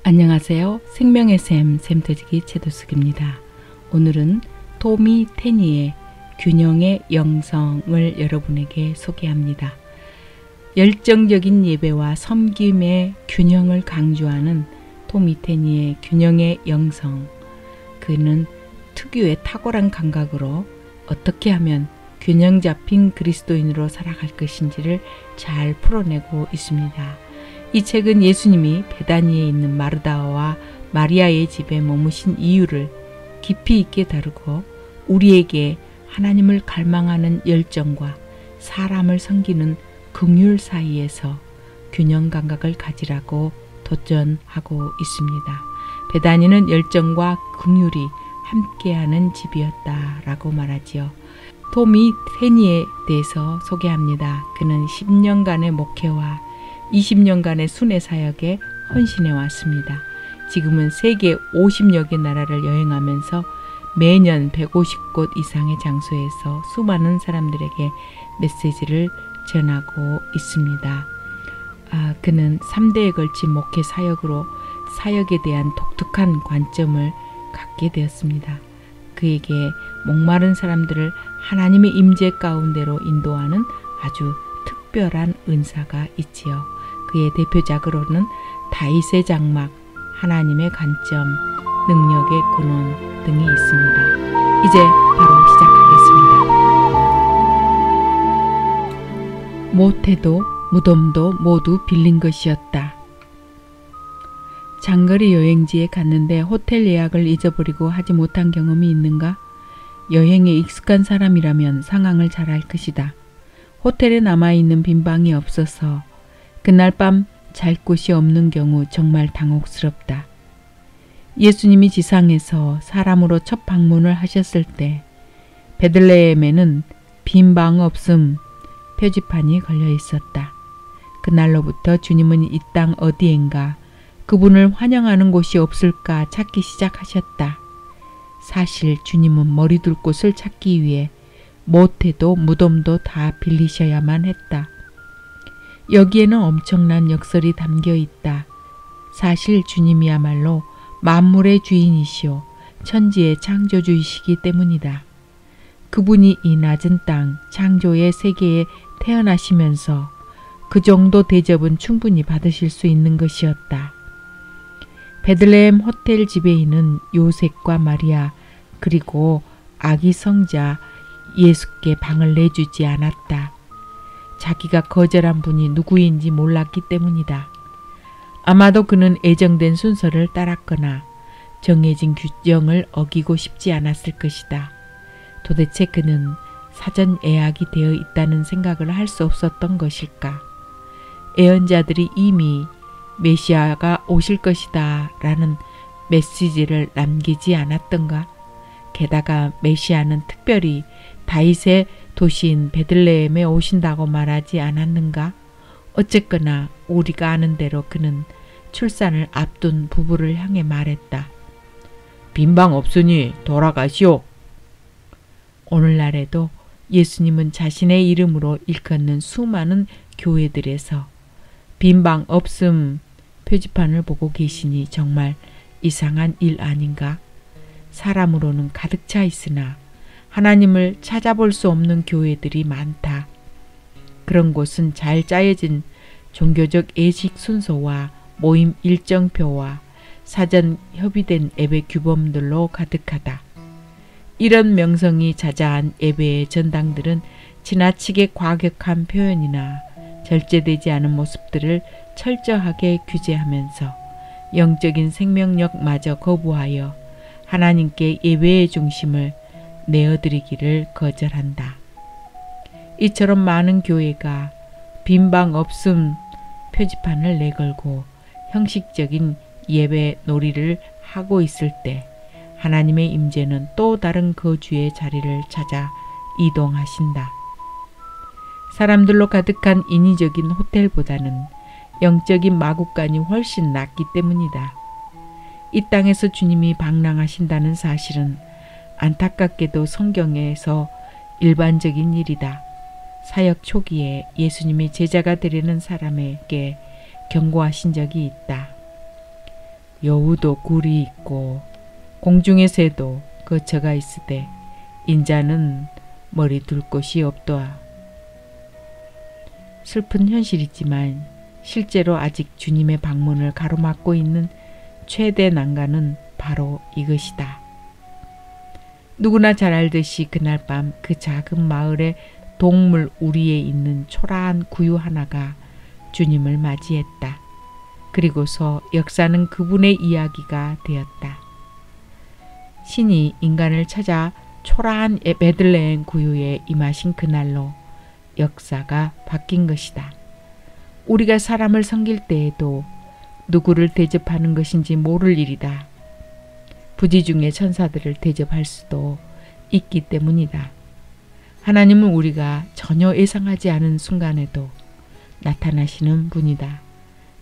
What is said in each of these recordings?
안녕하세요. 생명의 샘터지기 최도숙입니다. 오늘은 토미 테니의 균형의 영성을 여러분에게 소개합니다. 열정적인 예배와 섬김의 균형을 강조하는 토미 테니의 균형의 영성. 그는 특유의 탁월한 감각으로 어떻게 하면 균형 잡힌 그리스도인으로 살아갈 것인지를 잘 풀어내고 있습니다. 이 책은 예수님이 베다니에 있는 마르다와 마리아의 집에 머무신 이유를 깊이 있게 다루고 우리에게 하나님을 갈망하는 열정과 사람을 섬기는 긍휼 사이에서 균형 감각을 가지라고 도전하고 있습니다. 베다니는 열정과 긍휼이 함께하는 집이었다라고 말하지요. 토미 테니에 대해서 소개합니다. 그는 10년간의 목회와 20년간의 순회 사역에 헌신해 왔습니다. 지금은 세계 50여 개 나라를 여행하면서 매년 150곳 이상의 장소에서 수많은 사람들에게 메시지를 전하고 있습니다. 그는 3대에 걸친 목회 사역으로 사역에 대한 독특한 관점을 갖게 되었습니다. 그에게 목마른 사람들을 하나님의 임재 가운데로 인도하는 아주 특별한 은사가 있지요. 그의 대표작으로는 다윗의 장막, 하나님의 관점, 능력의 근원 등이 있습니다. 이제 바로 시작하겠습니다. 모태도 무덤도 모두 빌린 것이었다. 장거리 여행지에 갔는데 호텔 예약을 잊어버리고 하지 못한 경험이 있는가? 여행에 익숙한 사람이라면 상황을 잘 알 것이다. 호텔에 남아있는 빈 방이 없어서 그날 밤 잘 곳이 없는 경우 정말 당혹스럽다. 예수님이 지상에서 사람으로 첫 방문을 하셨을 때 베들레헴에는 빈 방 없음 표지판이 걸려 있었다. 그날로부터 주님은 이 땅 어디엔가 그분을 환영하는 곳이 없을까 찾기 시작하셨다. 사실 주님은 머리둘 곳을 찾기 위해 모태도 무덤도 다 빌리셔야만 했다. 여기에는 엄청난 역설이 담겨 있다. 사실 주님이야말로 만물의 주인이시오 천지의 창조주이시기 때문이다. 그분이 이 낮은 땅 창조의 세계에 태어나시면서 그 정도 대접은 충분히 받으실 수 있는 것이었다. 베들레헴 호텔 지배인은 요셉과 마리아 그리고 아기 성자 예수께 방을 내주지 않았다. 자기가 거절한 분이 누구인지 몰랐기 때문이다. 아마도 그는 애정된 순서를 따랐거나 정해진 규정을 어기고 싶지 않았을 것이다. 도대체 그는 사전 예약이 되어 있다는 생각을 할 수 없었던 것일까? 예언자들이 이미 메시아가 오실 것이다 라는 메시지를 남기지 않았던가? 게다가 메시아는 특별히 다윗의 도시인 베들레헴에 오신다고 말하지 않았는가? 어쨌거나 우리가 아는 대로 그는 출산을 앞둔 부부를 향해 말했다. 빈방 없으니 돌아가시오. 오늘날에도 예수님은 자신의 이름으로 일컫는 수많은 교회들에서 빈방 없음 표지판을 보고 계시니 정말 이상한 일 아닌가? 사람으로는 가득 차 있으나 하나님을 찾아볼 수 없는 교회들이 많다. 그런 곳은 잘 짜여진 종교적 예식 순서와 모임 일정표와 사전 협의된 예배 규범들로 가득하다. 이런 명성이 자자한 예배의 전당들은 지나치게 과격한 표현이나 절제되지 않은 모습들을 철저하게 규제하면서 영적인 생명력마저 거부하여 하나님께 예배의 중심을 내어드리기를 거절한다. 이처럼 많은 교회가 빈방 없음 표지판을 내걸고 형식적인 예배 놀이를 하고 있을 때 하나님의 임재는 또 다른 거주의 자리를 찾아 이동하신다. 사람들로 가득한 인위적인 호텔보다는 영적인 마구간이 훨씬 낫기 때문이다. 이 땅에서 주님이 방랑하신다는 사실은 안타깝게도 성경에서 일반적인 일이다. 사역 초기에 예수님이 제자가 되려는 사람에게 경고하신 적이 있다. 여우도 굴이 있고 공중의 새도 거처가 있으되 인자는 머리 둘 곳이 없도다. 슬픈 현실이지만 실제로 아직 주님의 방문을 가로막고 있는 최대 난관은 바로 이것이다. 누구나 잘 알듯이 그날 밤 그 작은 마을의 동물 우리에 있는 초라한 구유 하나가 주님을 맞이했다. 그리고서 역사는 그분의 이야기가 되었다. 신이 인간을 찾아 초라한 베들레헴 구유에 임하신 그날로 역사가 바뀐 것이다. 우리가 사람을 섬길 때에도 누구를 대접하는 것인지 모를 일이다. 부지 중에 천사들을 대접할 수도 있기 때문이다. 하나님은 우리가 전혀 예상하지 않은 순간에도 나타나시는 분이다.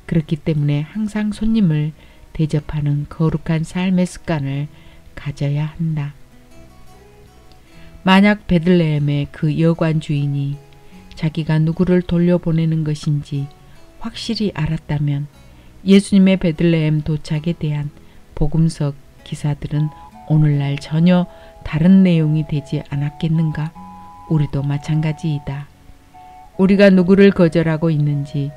그렇기 때문에 항상 손님을 대접하는 거룩한 삶의 습관을 가져야 한다. 만약 베들레헴의 그 여관 주인이 자기가 누구를 돌려보내는 것인지 확실히 알았다면 예수님의 베들레헴 도착에 대한 복음석 기사들은 오늘날 전혀 다른 내용이 되지 않았겠는가? 우리도 마찬가지이다. 우리가 누구를 거절하고 있는지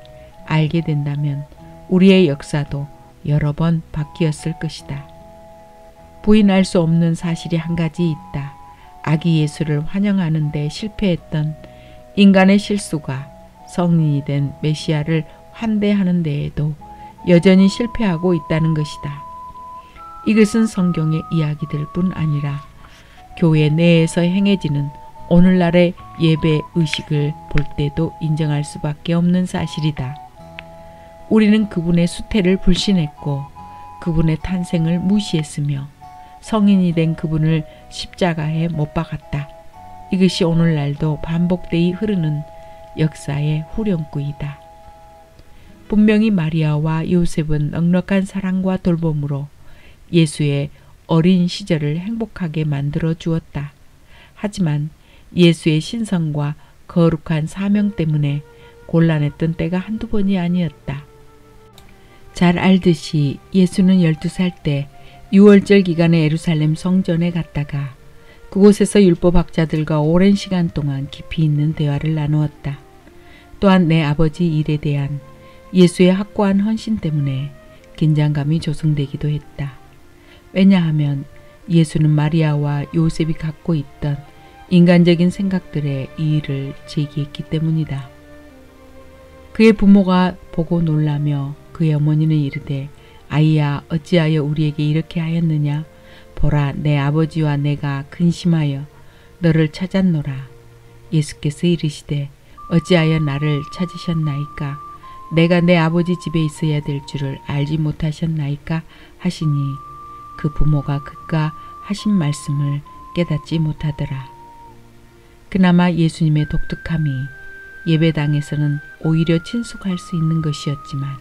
알게 된다면 우리의 역사도 여러 번 바뀌었을 것이다. 부인할 수 없는 사실이 한 가지 있다. 아기 예수를 환영하는 데 실패했던 인간의 실수가 성인이 된 메시아를 환대하는 데에도 여전히 실패하고 있다는 것이다. 이것은 성경의 이야기들 뿐 아니라 교회 내에서 행해지는 오늘날의 예배 의식을 볼 때도 인정할 수밖에 없는 사실이다. 우리는 그분의 수태를 불신했고 그분의 탄생을 무시했으며 성인이 된 그분을 십자가에 못 박았다. 이것이 오늘날도 반복되이 흐르는 역사의 후렴구이다. 분명히 마리아와 요셉은 넉넉한 사랑과 돌봄으로 예수의 어린 시절을 행복하게 만들어 주었다. 하지만 예수의 신성과 거룩한 사명 때문에 곤란했던 때가 한두 번이 아니었다. 잘 알듯이 예수는 12살 때 6월절 기간에 예루살렘 성전에 갔다가 그곳에서 율법학자들과 오랜 시간 동안 깊이 있는 대화를 나누었다. 또한 내 아버지 일에 대한 예수의 확고한 헌신 때문에 긴장감이 조성되기도 했다. 왜냐하면 예수는 마리아와 요셉이 갖고 있던 인간적인 생각들의 이의를 제기했기 때문이다. 그의 부모가 보고 놀라며 그의 어머니는 이르되 아이야 어찌하여 우리에게 이렇게 하였느냐? 보라 내 아버지와 내가 근심하여 너를 찾았노라. 예수께서 이르시되 어찌하여 나를 찾으셨나이까? 내가 내 아버지 집에 있어야 될 줄을 알지 못하셨나이까? 하시니 그 부모가 그가 하신 말씀을 깨닫지 못하더라. 그나마 예수님의 독특함이 예배당에서는 오히려 친숙할 수 있는 것이었지만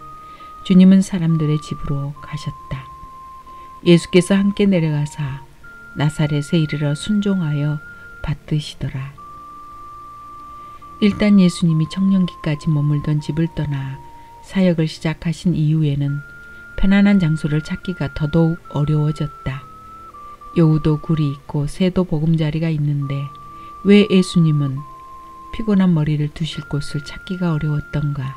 주님은 사람들의 집으로 가셨다. 예수께서 함께 내려가사 나사렛에 이르러 순종하여 받드시더라. 일단 예수님이 청년기까지 머물던 집을 떠나 사역을 시작하신 이후에는 편안한 장소를 찾기가 더더욱 어려워졌다. 여우도 굴이 있고 새도 보금자리가 있는데 왜 예수님은 피곤한 머리를 두실 곳을 찾기가 어려웠던가?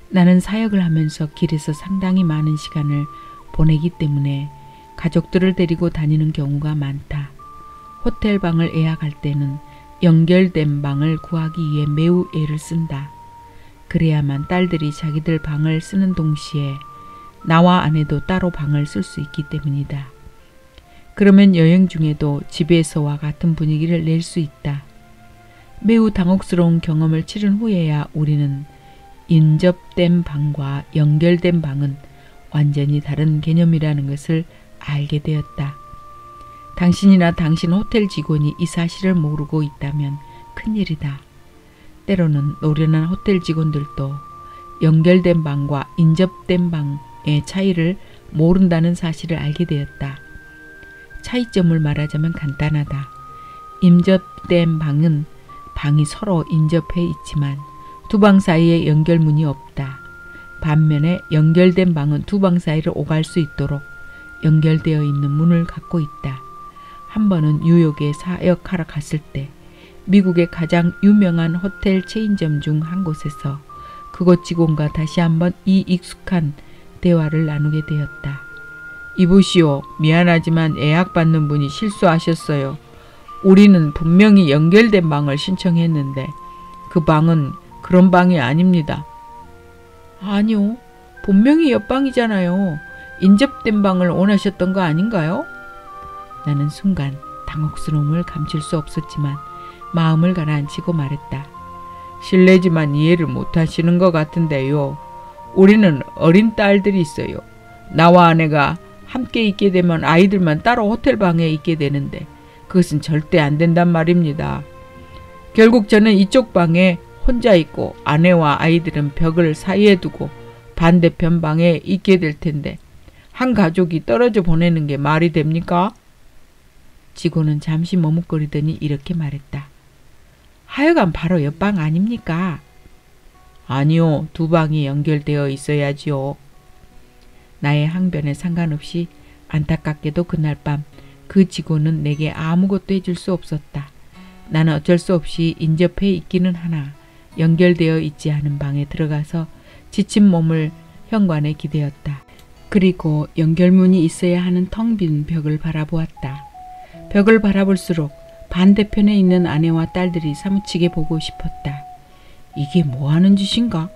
나는 사역을 하면서 길에서 상당히 많은 시간을 보내기 때문에 가족들을 데리고 다니는 경우가 많다. 호텔 방을 예약할 때는 연결된 방을 구하기 위해 매우 애를 쓴다. 그래야만 딸들이 자기들 방을 쓰는 동시에 나와 아내도 따로 방을 쓸 수 있기 때문이다. 그러면 여행 중에도 집에서와 같은 분위기를 낼 수 있다. 매우 당혹스러운 경험을 치른 후에야 우리는 인접된 방과 연결된 방은 완전히 다른 개념이라는 것을 알게 되었다. 당신이나 당신 호텔 직원이 이 사실을 모르고 있다면 큰일이다. 때로는 노련한 호텔 직원들도 연결된 방과 인접된 방의 차이를 모른다는 사실을 알게 되었다. 차이점을 말하자면 간단하다. 인접된 방은 방이 서로 인접해 있지만 두 방 사이에 연결문이 없다. 반면에 연결된 방은 두 방 사이를 오갈 수 있도록 연결되어 있는 문을 갖고 있다. 한 번은 뉴욕에 사역하러 갔을 때 미국의 가장 유명한 호텔 체인점 중 한 곳에서 그곳 직원과 다시 한번 이 익숙한 대화를 나누게 되었다. 이보시오. 미안하지만 예약받는 분이 실수하셨어요. 우리는 분명히 연결된 방을 신청했는데 그 방은 그런 방이 아닙니다. 아니요. 분명히 옆방이잖아요. 인접된 방을 원하셨던 거 아닌가요? 나는 순간 당혹스러움을 감출 수 없었지만 마음을 가라앉히고 말했다. 실례지만 이해를 못하시는 것 같은데요. 우리는 어린 딸들이 있어요. 나와 아내가 함께 있게 되면 아이들만 따로 호텔 방에 있게 되는데 그것은 절대 안 된단 말입니다. 결국 저는 이쪽 방에 혼자 있고 아내와 아이들은 벽을 사이에 두고 반대편 방에 있게 될 텐데 한 가족이 떨어져 보내는 게 말이 됩니까? 직원은 잠시 머뭇거리더니 이렇게 말했다. 하여간 바로 옆방 아닙니까? 아니요. 두 방이 연결되어 있어야지요. 나의 항변에 상관없이 안타깝게도 그날 밤 그 직원은 내게 아무것도 해줄 수 없었다. 나는 어쩔 수 없이 인접해 있기는 하나 연결되어 있지 않은 방에 들어가서 지친 몸을 현관에 기대었다. 그리고 연결문이 있어야 하는 텅 빈 벽을 바라보았다. 벽을 바라볼수록 반대편에 있는 아내와 딸들이 사무치게 보고 싶었다. 이게 뭐하는 짓인가?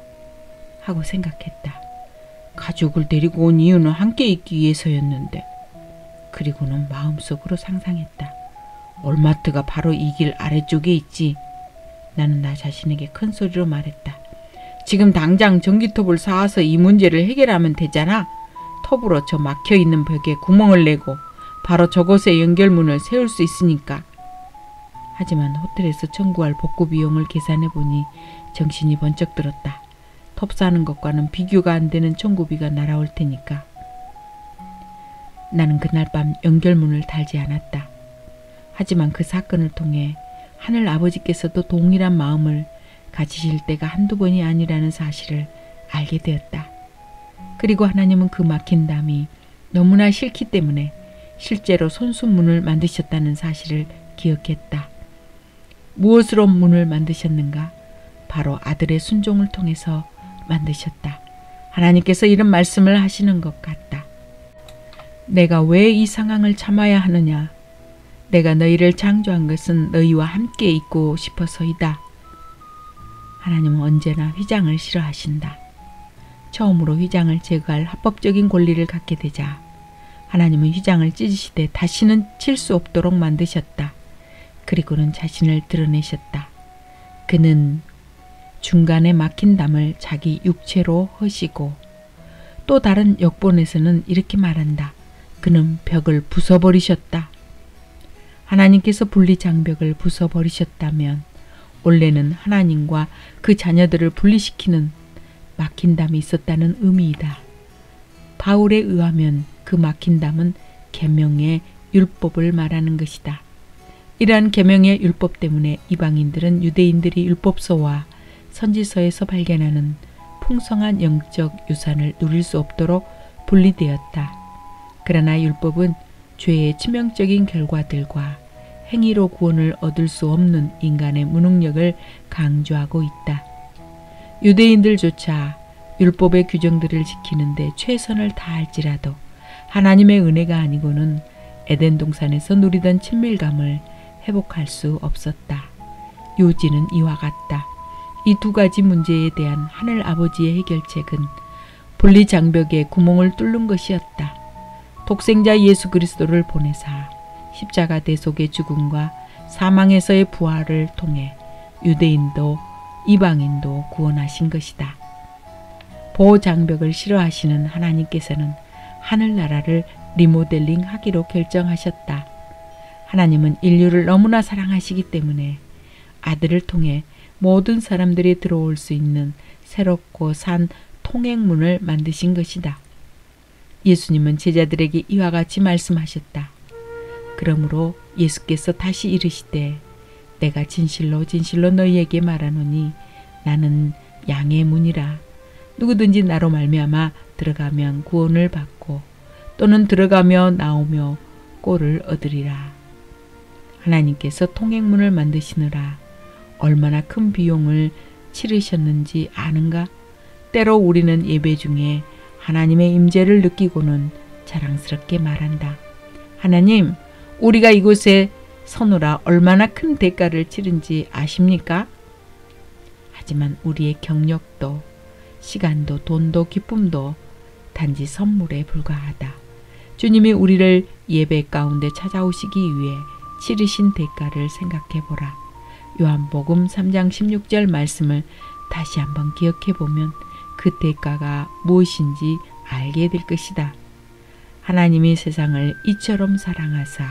하고 생각했다. 가족을 데리고 온 이유는 함께 있기 위해서였는데. 그리고는 마음속으로 상상했다. 올마트가 바로 이 길 아래쪽에 있지. 나는 나 자신에게 큰 소리로 말했다. 지금 당장 전기톱을 사와서 이 문제를 해결하면 되잖아. 톱으로 저 막혀있는 벽에 구멍을 내고 바로 저곳에 연결문을 세울 수 있으니까. 하지만 호텔에서 청구할 복구 비용을 계산해보니 정신이 번쩍 들었다. 톱 사는 것과는 비교가 안 되는 청구비가 날아올 테니까. 나는 그날 밤 연결문을 달지 않았다. 하지만 그 사건을 통해 하늘 아버지께서도 동일한 마음을 가지실 때가 한두 번이 아니라는 사실을 알게 되었다. 그리고 하나님은 그 막힌 담이 너무나 싫기 때문에 실제로 손수문을 만드셨다는 사실을 기억했다. 무엇으로 문을 만드셨는가? 바로 아들의 순종을 통해서 만드셨다. 하나님께서 이런 말씀을 하시는 것 같다. 내가 왜 이 상황을 참아야 하느냐? 내가 너희를 창조한 것은 너희와 함께 있고 싶어서이다. 하나님은 언제나 휘장을 싫어하신다. 처음으로 휘장을 제거할 합법적인 권리를 갖게 되자 하나님은 휘장을 찢으시되 다시는 칠 수 없도록 만드셨다. 그리고는 자신을 드러내셨다. 그는 중간에 막힌 담을 자기 육체로 허시고 또 다른 역본에서는 이렇게 말한다. 그는 벽을 부숴버리셨다. 하나님께서 분리장벽을 부숴버리셨다면 원래는 하나님과 그 자녀들을 분리시키는 막힌 담이 있었다는 의미이다. 바울에 의하면 그 막힌 담은 계명의 율법을 말하는 것이다. 이러한 계명의 율법 때문에 이방인들은 유대인들이 율법서와 선지서에서 발견하는 풍성한 영적 유산을 누릴 수 없도록 분리되었다. 그러나 율법은 죄의 치명적인 결과들과 행위로 구원을 얻을 수 없는 인간의 무능력을 강조하고 있다. 유대인들조차 율법의 규정들을 지키는데 최선을 다할지라도 하나님의 은혜가 아니고는 에덴 동산에서 누리던 친밀감을 회복할 수 없었다. 요지는 이와 같다. 이 두 가지 문제에 대한 하늘 아버지의 해결책은 분리장벽에 구멍을 뚫는 것이었다. 독생자 예수 그리스도를 보내사 십자가 대속의 죽음과 사망에서의 부활을 통해 유대인도 이방인도 구원하신 것이다. 보호장벽을 싫어하시는 하나님께서는 하늘나라를 리모델링하기로 결정하셨다. 하나님은 인류를 너무나 사랑하시기 때문에 아들을 통해 모든 사람들이 들어올 수 있는 새롭고 산 통행문을 만드신 것이다. 예수님은 제자들에게 이와 같이 말씀하셨다. 그러므로 예수께서 다시 이르시되 내가 진실로 진실로 너희에게 말하노니 나는 양의 문이라. 누구든지 나로 말미암아 들어가면 구원을 받고 또는 들어가며 나오며 꼴을 얻으리라. 하나님께서 통행문을 만드시느라 얼마나 큰 비용을 치르셨는지 아는가? 때로 우리는 예배 중에 하나님의 임재를 느끼고는 자랑스럽게 말한다. 하나님, 우리가 이곳에 서느라 얼마나 큰 대가를 치른지 아십니까? 하지만 우리의 경력도 시간도 돈도 기쁨도 단지 선물에 불과하다. 주님이 우리를 예배 가운데 찾아오시기 위해 치르신 대가를 생각해보라. 요한복음 3장 16절 말씀을 다시 한번 기억해보면 그 대가가 무엇인지 알게 될 것이다. 하나님이 세상을 이처럼 사랑하사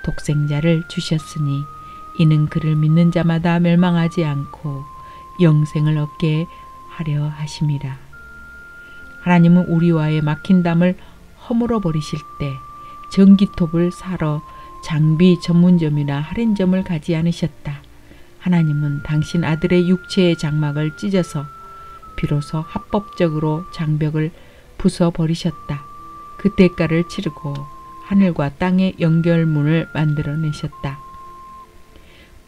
독생자를 주셨으니 이는 그를 믿는 자마다 멸망하지 않고 영생을 얻게 하려 하심이라. 하나님은 우리와의 막힌 담을 허물어 버리실 때 전기톱을 사러 장비 전문점이나 할인점을 가지 않으셨다. 하나님은 당신 아들의 육체의 장막을 찢어서 비로소 합법적으로 장벽을 부숴버리셨다. 그 대가를 치르고 하늘과 땅의 연결문을 만들어내셨다.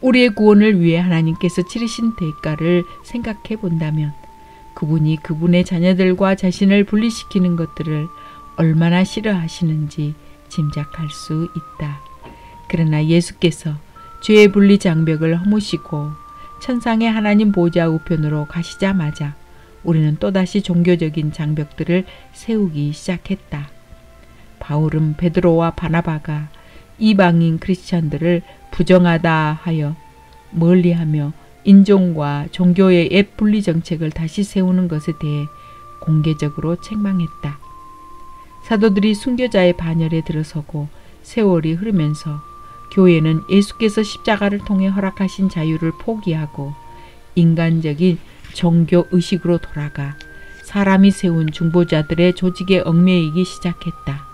우리의 구원을 위해 하나님께서 치르신 대가를 생각해 본다면 그분이 그분의 자녀들과 자신을 분리시키는 것들을 얼마나 싫어하시는지 짐작할 수 있다. 그러나 예수께서 죄의 분리 장벽을 허무시고 천상의 하나님 보좌 우편으로 가시자마자 우리는 또다시 종교적인 장벽들을 세우기 시작했다. 바울은 베드로와 바나바가 이방인 크리스천들을 부정하다 하여 멀리하며 인종과 종교의 옛 분리 정책을 다시 세우는 것에 대해 공개적으로 책망했다. 사도들이 순교자의 반열에 들어서고 세월이 흐르면서 교회는 예수께서 십자가를 통해 허락하신 자유를 포기하고 인간적인 종교 의식으로 돌아가 사람이 세운 중보자들의 조직에 얽매이기 시작했다.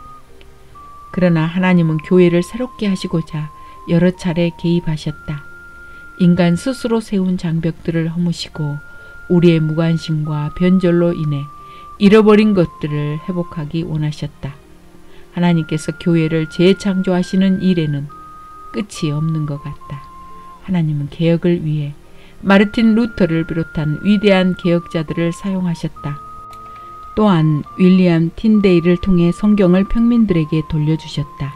그러나 하나님은 교회를 새롭게 하시고자 여러 차례 개입하셨다. 인간 스스로 세운 장벽들을 허무시고 우리의 무관심과 변절로 인해 잃어버린 것들을 회복하기 원하셨다. 하나님께서 교회를 재창조하시는 일에는 끝이 없는 것 같다. 하나님은 개혁을 위해 마르틴 루터를 비롯한 위대한 개혁자들을 사용하셨다. 또한 윌리엄 틴데이를 통해 성경을 평민들에게 돌려주셨다.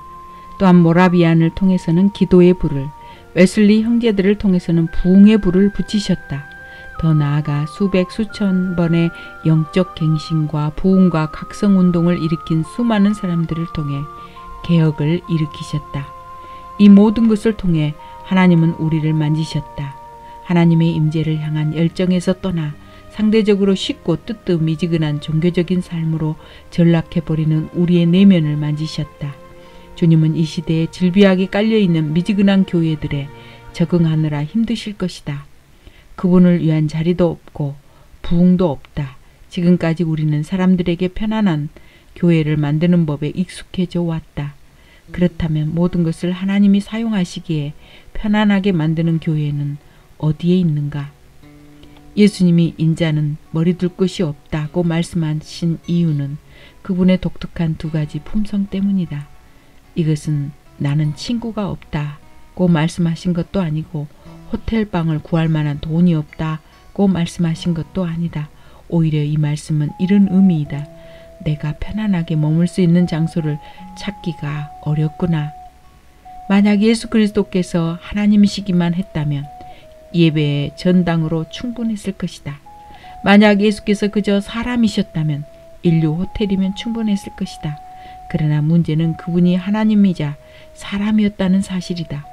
또한 모라비안을 통해서는 기도의 불을, 웨슬리 형제들을 통해서는 부흥의 불을 붙이셨다. 더 나아가 수백 수천 번의 영적 갱신과 부흥과 각성운동을 일으킨 수많은 사람들을 통해 개혁을 일으키셨다. 이 모든 것을 통해 하나님은 우리를 만지셨다. 하나님의 임재를 향한 열정에서 떠나 상대적으로 쉽고 뜨뜻미지근한 종교적인 삶으로 전락해버리는 우리의 내면을 만지셨다. 주님은 이 시대에 질비하게 깔려있는 미지근한 교회들에 적응하느라 힘드실 것이다. 그분을 위한 자리도 없고 부흥도 없다. 지금까지 우리는 사람들에게 편안한 교회를 만드는 법에 익숙해져 왔다. 그렇다면 모든 것을 하나님이 사용하시기에 편안하게 만드는 교회는 어디에 있는가? 예수님이 인자는 머리둘 곳이 없다고 말씀하신 이유는 그분의 독특한 두 가지 품성 때문이다. 이것은 나는 친구가 없다고 말씀하신 것도 아니고 호텔방을 구할 만한 돈이 없다고 말씀하신 것도 아니다. 오히려 이 말씀은 이런 의미이다. 내가 편안하게 머물 수 있는 장소를 찾기가 어렵구나. 만약 예수 그리스도께서 하나님이시기만 했다면 예배의 전당으로 충분했을 것이다. 만약 예수께서 그저 사람이셨다면 인류 호텔이면 충분했을 것이다. 그러나 문제는 그분이 하나님이자 사람이었다는 사실이다.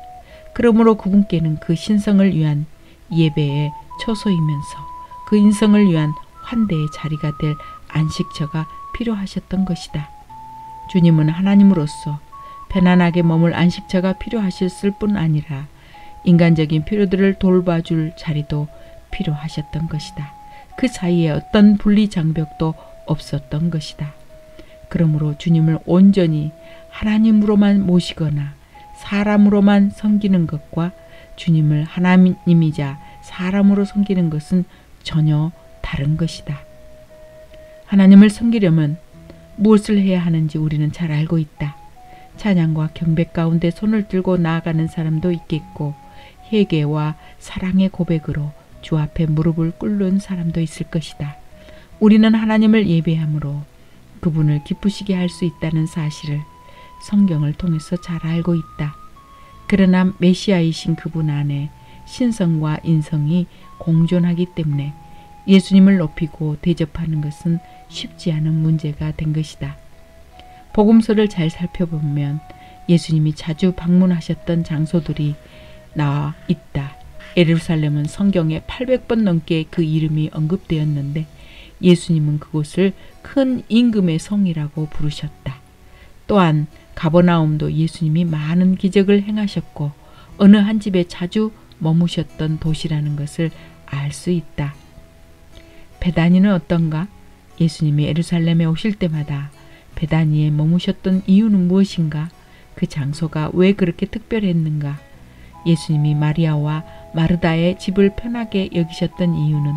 그러므로 그분께는 그 신성을 위한 예배의 처소이면서 그 인성을 위한 환대의 자리가 될 안식처가 필요하셨던 것이다. 주님은 하나님으로서 편안하게 머물 안식처가 필요하셨을 뿐 아니라 인간적인 필요들을 돌봐줄 자리도 필요하셨던 것이다. 그 사이에 어떤 분리 장벽도 없었던 것이다. 그러므로 주님을 온전히 하나님으로만 모시거나 사람으로만 섬기는 것과 주님을 하나님이자 사람으로 섬기는 것은 전혀 다른 것이다. 하나님을 섬기려면 무엇을 해야 하는지 우리는 잘 알고 있다. 찬양과 경배 가운데 손을 들고 나아가는 사람도 있겠고 회개와 사랑의 고백으로 주 앞에 무릎을 꿇는 사람도 있을 것이다. 우리는 하나님을 예배함으로 그분을 기쁘시게 할 수 있다는 사실을 성경을 통해서 잘 알고 있다. 그러나 메시아이신 그분 안에 신성과 인성이 공존하기 때문에 예수님을 높이고 대접하는 것은 쉽지 않은 문제가 된 것이다. 복음서를 잘 살펴보면 예수님이 자주 방문하셨던 장소들이 나와 있다. 예루살렘은 성경에 800번 넘게 그 이름이 언급되었는데 예수님은 그곳을 큰 임금의 성이라고 부르셨다. 또한 가버나움도 예수님이 많은 기적을 행하셨고 어느 한 집에 자주 머무셨던 도시라는 것을 알 수 있다. 베다니는 어떤가? 예수님이 예루살렘에 오실 때마다 베다니에 머무셨던 이유는 무엇인가? 그 장소가 왜 그렇게 특별했는가? 예수님이 마리아와 마르다의 집을 편하게 여기셨던 이유는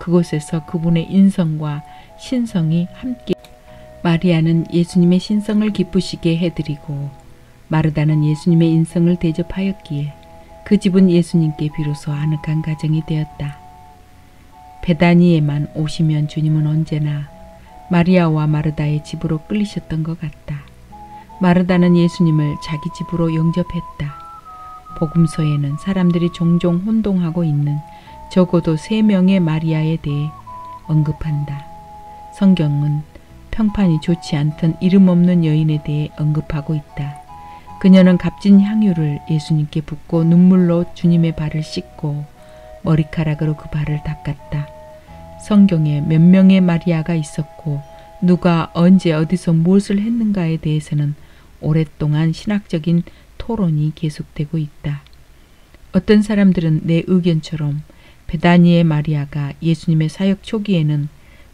그곳에서 그분의 인성과 신성이 함께 마리아는 예수님의 신성을 기쁘시게 해드리고 마르다는 예수님의 인성을 대접하였기에 그 집은 예수님께 비로소 아늑한 가정이 되었다. 베다니에만 오시면 주님은 언제나 마리아와 마르다의 집으로 끌리셨던 것 같다. 마르다는 예수님을 자기 집으로 영접했다. 복음서에는 사람들이 종종 혼동하고 있는 적어도 3명의 마리아에 대해 언급한다. 성경은 평판이 좋지 않던 이름 없는 여인에 대해 언급하고 있다. 그녀는 값진 향유를 예수님께 붓고 눈물로 주님의 발을 씻고 머리카락으로 그 발을 닦았다. 성경에 몇 명의 마리아가 있었고 누가 언제 어디서 무엇을 했는가에 대해서는 오랫동안 신학적인 토론이 계속되고 있다. 어떤 사람들은 내 의견처럼 베다니의 마리아가 예수님의 사역 초기에는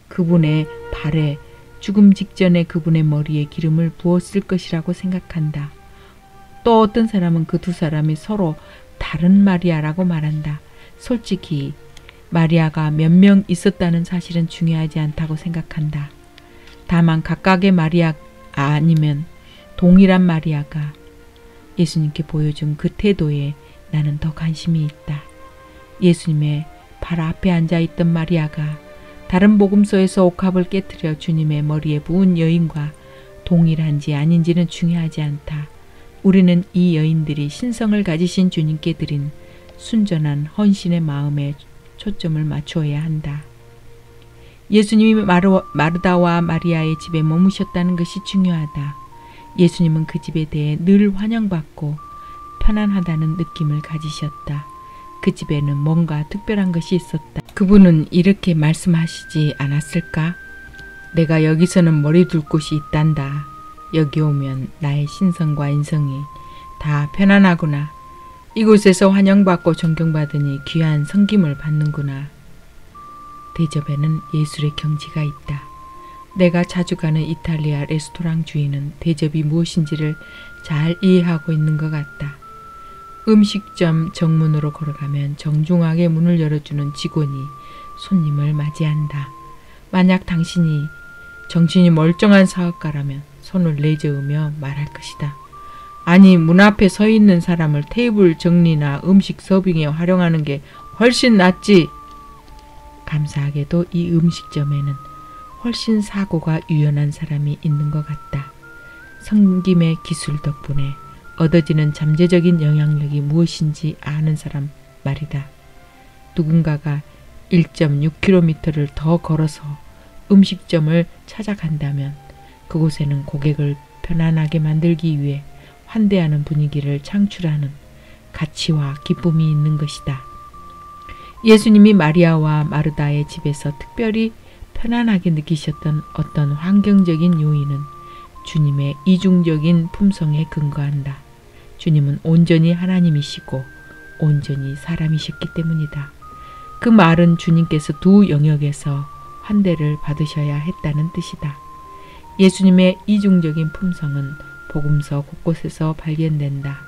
그분의 발에 죽음 직전에 그분의 머리에 기름을 부었을 것이라고 생각한다. 또 어떤 사람은 그 두 사람이 서로 다른 마리아라고 말한다. 솔직히 마리아가 몇 명 있었다는 사실은 중요하지 않다고 생각한다. 다만 각각의 마리아 아니면 동일한 마리아가 예수님께 보여준 그 태도에 나는 더 관심이 있다. 예수님의 발 앞에 앉아있던 마리아가 다른 복음서에서 옥합을 깨뜨려 주님의 머리에 부은 여인과 동일한지 아닌지는 중요하지 않다. 우리는 이 여인들이 신성을 가지신 주님께 드린 순전한 헌신의 마음에 초점을 맞추어야 한다. 예수님이 마르다와 마리아의 집에 머무셨다는 것이 중요하다. 예수님은 그 집에 대해 늘 환영받고 편안하다는 느낌을 가지셨다. 그 집에는 뭔가 특별한 것이 있었다. 그분은 이렇게 말씀하시지 않았을까? 내가 여기서는 머리 둘 곳이 있단다. 여기 오면 나의 신성과 인성이 다 편안하구나. 이곳에서 환영받고 존경받으니 귀한 섬김을 받는구나. 대접에는 예술의 경지가 있다. 내가 자주 가는 이탈리아 레스토랑 주인은 대접이 무엇인지를 잘 이해하고 있는 것 같다. 음식점 정문으로 걸어가면 정중하게 문을 열어주는 직원이 손님을 맞이한다. 만약 당신이 정신이 멀쩡한 사업가라면 손을 내저으며 말할 것이다. 아니, 문 앞에 서 있는 사람을 테이블 정리나 음식 서빙에 활용하는 게 훨씬 낫지. 감사하게도 이 음식점에는 훨씬 사고가 유연한 사람이 있는 것 같다. 섬김의 기술 덕분에 얻어지는 잠재적인 영향력이 무엇인지 아는 사람 말이다. 누군가가 1.6km를 더 걸어서 음식점을 찾아간다면 그곳에는 고객을 편안하게 만들기 위해 환대하는 분위기를 창출하는 가치와 기쁨이 있는 것이다. 예수님이 마리아와 마르다의 집에서 특별히 편안하게 느끼셨던 어떤 환경적인 요인은 주님의 이중적인 품성에 근거한다. 주님은 온전히 하나님이시고 온전히 사람이셨기 때문이다. 그 말은 주님께서 두 영역에서 환대를 받으셔야 했다는 뜻이다. 예수님의 이중적인 품성은 복음서 곳곳에서 발견된다.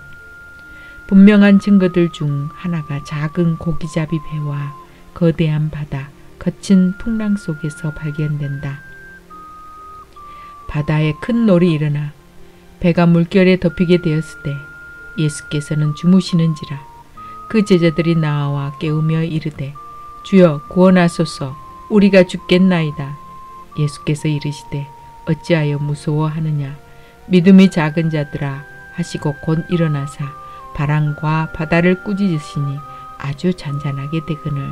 분명한 증거들 중 하나가 작은 고기잡이 배와 거대한 바다, 거친 풍랑 속에서 발견된다. 바다에 큰 놀이 일어나 배가 물결에 덮이게 되었을 때 예수께서는 주무시는지라. 그 제자들이 나와 깨우며 이르되 주여 구원하소서 우리가 죽겠나이다. 예수께서 이르시되 어찌하여 무서워하느냐 믿음이 작은 자들아 하시고 곧 일어나사 바람과 바다를 꾸짖으시니 아주 잔잔하게 되거늘.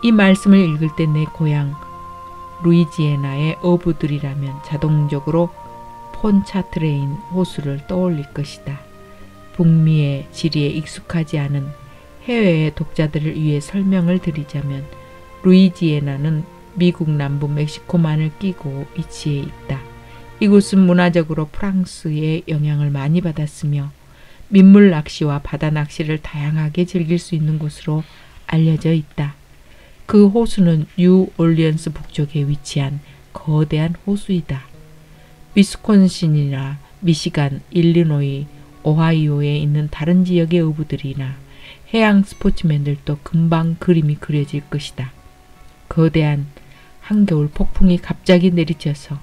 이 말씀을 읽을 때 내 고향 루이지애나의 어부들이라면 자동적으로 폰차트레인 호수를 떠올릴 것이다. 북미의 지리에 익숙하지 않은 해외의 독자들을 위해 설명을 드리자면 루이지애나는 미국 남부 멕시코만을 끼고 위치해 있다. 이곳은 문화적으로 프랑스의 영향을 많이 받았으며 민물 낚시와 바다 낚시를 다양하게 즐길 수 있는 곳으로 알려져 있다. 그 호수는 뉴올리언스 북쪽에 위치한 거대한 호수이다. 위스콘신이나 미시간, 일리노이, 오하이오에 있는 다른 지역의 어부들이나 해양 스포츠맨들도 금방 그림이 그려질 것이다. 거대한 한겨울 폭풍이 갑자기 내리쳐서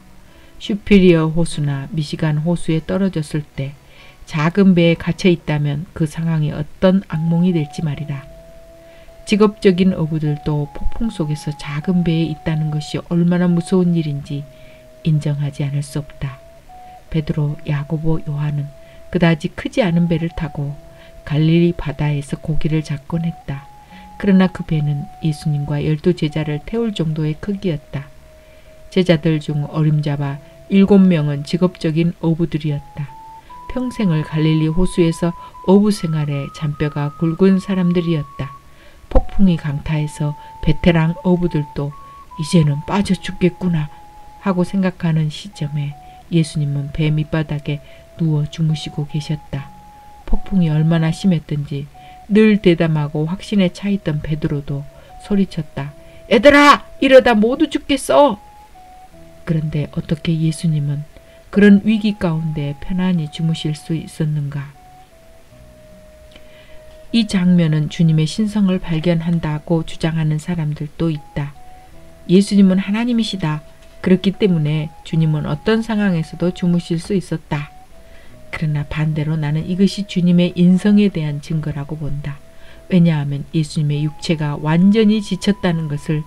슈피리어 호수나 미시간 호수에 떨어졌을 때 작은 배에 갇혀 있다면 그 상황이 어떤 악몽이 될지 말이다. 직업적인 어부들도 폭풍 속에서 작은 배에 있다는 것이 얼마나 무서운 일인지 인정하지 않을 수 없다. 베드로, 야고보, 요한은 그다지 크지 않은 배를 타고 갈릴리 바다에서 고기를 잡곤 했다. 그러나 그 배는 예수님과 12제자를 태울 정도의 크기였다. 제자들 중 어림잡아 7명은 직업적인 어부들이었다. 평생을 갈릴리 호수에서 어부 생활에 잔뼈가 굵은 사람들이었다. 폭풍이 강타해서 베테랑 어부들도 이제는 빠져 죽겠구나 하고 생각하는 시점에 예수님은 배 밑바닥에 누워 주무시고 계셨다. 폭풍이 얼마나 심했던지 늘 대담하고 확신에 차있던 베드로도 소리쳤다. 얘들아! 이러다 모두 죽겠어! 그런데 어떻게 예수님은 그런 위기 가운데 편안히 주무실 수 있었는가? 이 장면은 주님의 신성을 발견한다고 주장하는 사람들도 있다. 예수님은 하나님이시다. 그렇기 때문에 주님은 어떤 상황에서도 주무실 수 있었다. 그러나 반대로 나는 이것이 주님의 인성에 대한 증거라고 본다. 왜냐하면 예수님의 육체가 완전히 지쳤다는 것을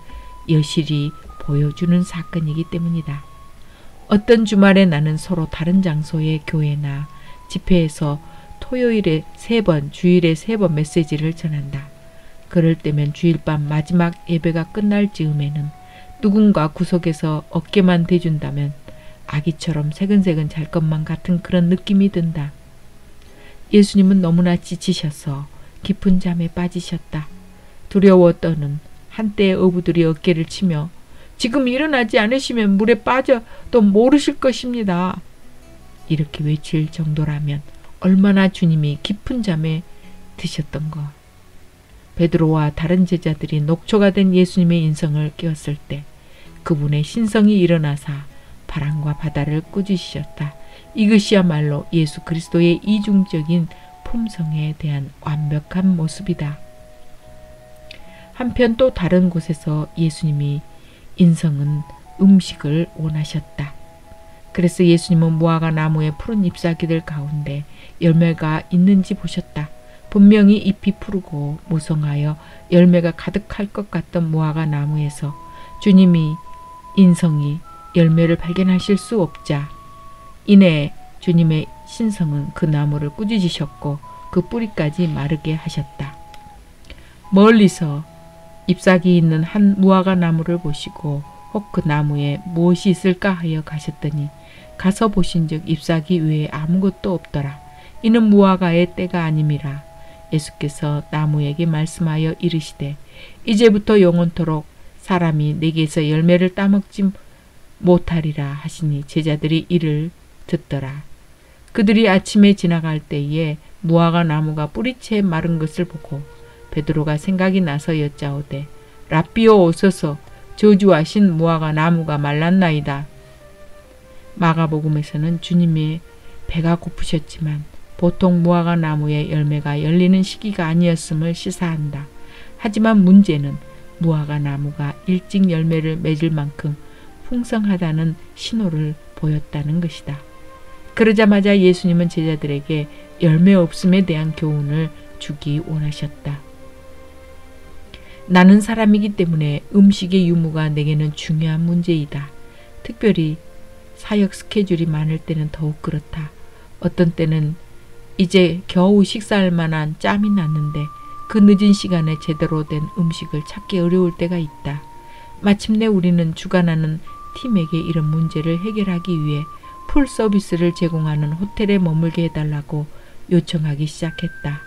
여실히 보여주는 사건이기 때문이다. 어떤 주말에 나는 서로 다른 장소의 교회나 집회에서 토요일에 3번, 주일에 3번 메시지를 전한다. 그럴 때면 주일 밤 마지막 예배가 끝날 즈음에는 누군가 구석에서 어깨만 대준다면 아기처럼 새근새근 잘 것만 같은 그런 느낌이 든다. 예수님은 너무나 지치셔서 깊은 잠에 빠지셨다. 두려워 떠는 한때의 어부들이 어깨를 치며 지금 일어나지 않으시면 물에 빠져도 모르실 것입니다. 이렇게 외칠 정도라면 얼마나 주님이 깊은 잠에 드셨던가. 베드로와 다른 제자들이 녹초가 된 예수님의 인성을 깨웠을 때 그분의 신성이 일어나사 바람과 바다를 꾸짖으셨다. 이것이야말로 예수 그리스도의 이중적인 품성에 대한 완벽한 모습이다. 한편 또 다른 곳에서 예수님이 인성은 음식을 원하셨다. 그래서 예수님은 무화과 나무의 푸른 잎사귀들 가운데 열매가 있는지 보셨다. 분명히 잎이 푸르고 무성하여 열매가 가득할 것 같던 무화과 나무에서 주님이 인성이 열매를 발견하실 수 없자 이내 주님의 신성은 그 나무를 꾸짖으셨고 그 뿌리까지 마르게 하셨다. 멀리서 잎사귀 있는 한 무화과 나무를 보시고 혹 그 나무에 무엇이 있을까 하여 가셨더니 가서 보신즉 잎사귀 외에 아무것도 없더라. 이는 무화과의 때가 아님이라. 예수께서 나무에게 말씀하여 이르시되 이제부터 영원토록 사람이 내게서 열매를 따먹지 못하리라 하시니 제자들이 이를 듣더라. 그들이 아침에 지나갈 때에 무화과 나무가 뿌리채 마른 것을 보고 베드로가 생각이 나서 여짜오되 라삐오 오소서 저주하신 무화과 나무가 말랐나이다. 마가복음에서는 주님의 배가 고프셨지만 보통 무화과 나무의 열매가 열리는 시기가 아니었음을 시사한다. 하지만 문제는 무화과 나무가 일찍 열매를 맺을 만큼 풍성하다는 신호를 보였다는 것이다. 그러자마자 예수님은 제자들에게 열매 없음에 대한 교훈을 주기 원하셨다. 나는 사람이기 때문에 음식의 유무가 내게는 중요한 문제이다. 특별히 사역 스케줄이 많을 때는 더욱 그렇다. 어떤 때는 이제 겨우 식사할 만한 짬이 났는데 그 늦은 시간에 제대로 된 음식을 찾기 어려울 때가 있다. 마침내 우리는 주관하는 팀에게 이런 문제를 해결하기 위해 풀 서비스를 제공하는 호텔에 머물게 해달라고 요청하기 시작했다.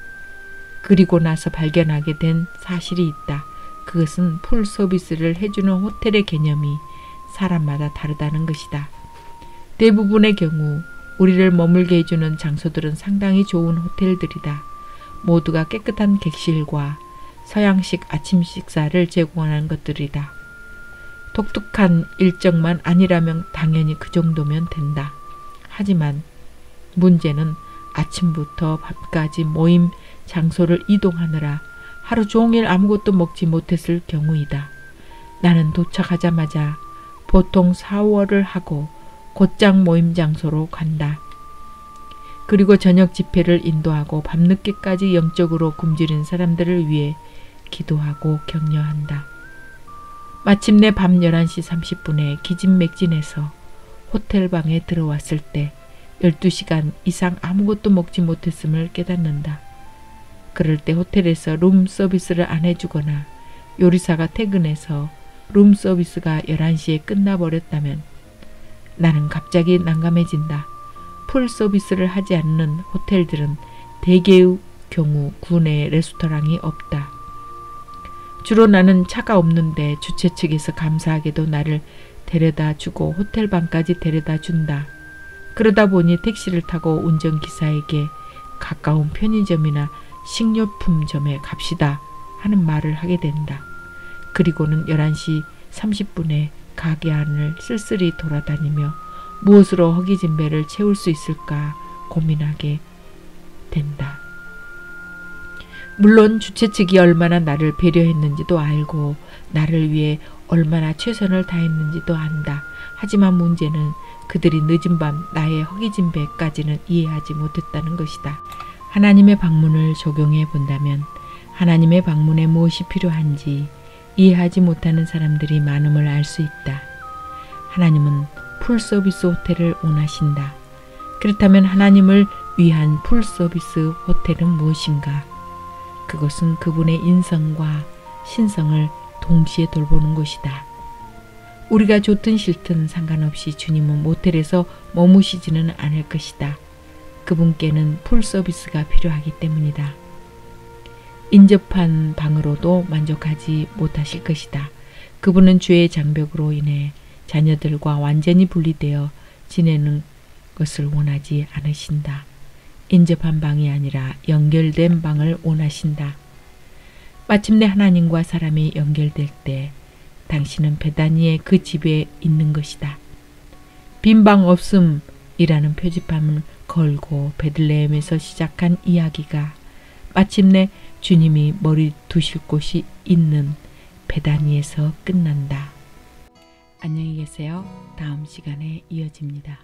그리고 나서 발견하게 된 사실이 있다. 그것은 풀 서비스를 해주는 호텔의 개념이 사람마다 다르다는 것이다. 대부분의 경우 우리를 머물게 해주는 장소들은 상당히 좋은 호텔들이다. 모두가 깨끗한 객실과 서양식 아침 식사를 제공하는 것들이다. 독특한 일정만 아니라면 당연히 그 정도면 된다. 하지만 문제는 아침부터 밤까지 모임 장소를 이동하느라 하루 종일 아무것도 먹지 못했을 경우이다. 나는 도착하자마자 보통 샤워를 하고 곧장 모임 장소로 간다. 그리고 저녁 집회를 인도하고 밤늦게까지 영적으로 굶주린 사람들을 위해 기도하고 격려한다. 마침내 밤 11시 30분에 기진맥진해서 호텔 방에 들어왔을 때 12시간 이상 아무것도 먹지 못했음을 깨닫는다. 그럴 때 호텔에서 룸 서비스를 안 해주거나 요리사가 퇴근해서 룸 서비스가 11시에 끝나버렸다면 나는 갑자기 난감해진다. 풀 서비스를 하지 않는 호텔들은 대개의 경우 구내에 레스토랑이 없다. 주로 나는 차가 없는데 주최 측에서 감사하게도 나를 데려다 주고 호텔 방까지 데려다 준다. 그러다 보니 택시를 타고 운전기사에게 가까운 편의점이나 식료품점에 갑시다 하는 말을 하게 된다. 그리고는 11시 30분에 가게 안을 쓸쓸히 돌아다니며 무엇으로 허기진 배를 채울 수 있을까 고민하게 된다. 물론 주최 측이 얼마나 나를 배려했는지도 알고 나를 위해 얼마나 최선을 다했는지도 안다. 하지만 문제는 그들이 늦은 밤 나의 허기진 배까지는 이해하지 못했다는 것이다. 하나님의 방문을 적용해 본다면 하나님의 방문에 무엇이 필요한지 이해하지 못하는 사람들이 많음을 알 수 있다. 하나님은 풀서비스 호텔을 원하신다. 그렇다면 하나님을 위한 풀서비스 호텔은 무엇인가? 그것은 그분의 인성과 신성을 동시에 돌보는 것이다. 우리가 좋든 싫든 상관없이 주님은 모텔에서 머무시지는 않을 것이다. 그분께는 풀서비스가 필요하기 때문이다. 인접한 방으로도 만족하지 못하실 것이다. 그분은 죄의 장벽으로 인해 자녀들과 완전히 분리되어 지내는 것을 원하지 않으신다. 인접한 방이 아니라 연결된 방을 원하신다. 마침내 하나님과 사람이 연결될 때 당신은 베다니의 그 집에 있는 것이다. 빈 방 없음이라는 표지판을 걸고 베들레헴에서 시작한 이야기가 마침내 주님이 머리 두실 곳이 있는 베다니에서 끝난다. 안녕히 계세요. 다음 시간에 이어집니다.